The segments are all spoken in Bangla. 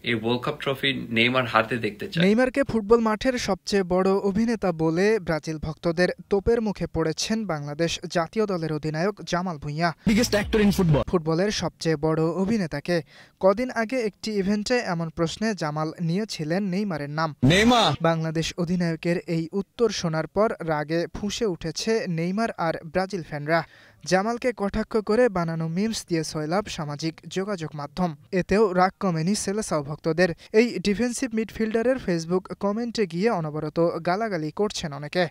এই ওয়ার্ল্ড কাপ ট্রফি নেইমার হাতে দেখতে চাই। নেইমারকে ফুটবল মাঠের সবচেয়ে বড় অভিনেতা বলে ব্রাজিল ভক্তদের তোপের মুখে পড়েছেন বাংলাদেশ জাতীয় দলের অধিনায়ক জামাল ভুঁইয়া। ফুটবলের সবচেয়ে বড় অভিনেতাকে কদিন আগে একটি ইভেন্টে এমন প্রশ্নে জামাল নিয়েছিলেন নেইমারের নাম। বাংলাদেশ অধিনায়কের এই উত্তর শোনার পর রাগে ফুঁসে উঠেছে নেইমার আর ব্রাজিল ফ্যানরা। জামালকে কটাক্ষ করে বানানো মিমস দিয়ে সয়লাব সামাজিক যোগাযোগ মাধ্যম। এতেও রাগ কমেনি সেলেসাও ভক্তদের। এই ডিফেন্সিভ মিডফিল্ডারের ফেসবুক কমেন্টে গিয়ে অনবরত গালাগালি করছেন অনেকে।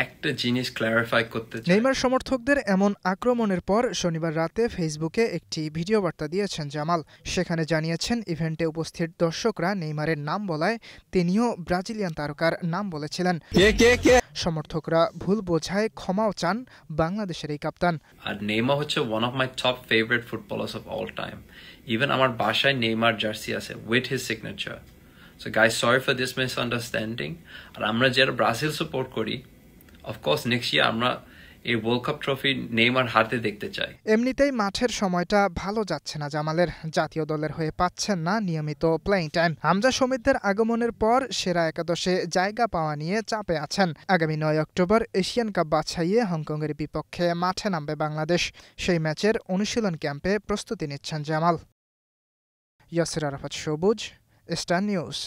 একটা জিনিস ক্ল্যারিফাই করতে চাই, নেইমার সমর্থকদের এমন আক্রমণের পর শনিবার রাতে ফেসবুকে একটি ভিডিও বার্তা দিয়েছেন জামাল। সেখানে জানিয়েছেন ইভেন্টে উপস্থিত দর্শকরা নেইমারের নাম বলায় তিনিও ব্রাজিলিয়ান তারকার নাম বলেছিলেন। সমর্থকরা ভুল বোঝায় ক্ষমাও চান বাংলাদেশের এই কাপ্তান। আর নেইমার হচ্ছে one of my top favourite footballers of all time. Even আমার বাসায় নেইমার জার্সি আছে with his signature. So guys, sorry for this misunderstanding. আর আমরা যারা ব্রাজিল সাপোর্ট করি, অফকোর্স নেক্সট ইয়ার আমরা এই ওয়ার্ল্ড কাপ ট্রফি নেইমার হাতে দেখতে চাই। এমনিতেই মাঠের সময়টা ভালো যাচ্ছে না জামালের। জাতীয় দলের হয়ে পাচ্ছেন না নিয়মিত প্লেইং টাইম। হামজা সমিতদের আগমনের পর সেরা একাদশে জায়গা পাওয়া নিয়ে চাপে আছেন। আগামী 9 অক্টোবর এশিয়ান কাপ বাছাইয়ে হংকংয়ের বিপক্ষে মাঠে নামবে বাংলাদেশ। সেই ম্যাচের অনুশীলন ক্যাম্পে প্রস্তুতি নিচ্ছেন জামাল। ইয়াসির আরাফাত সবুজ, স্টার নিউজ।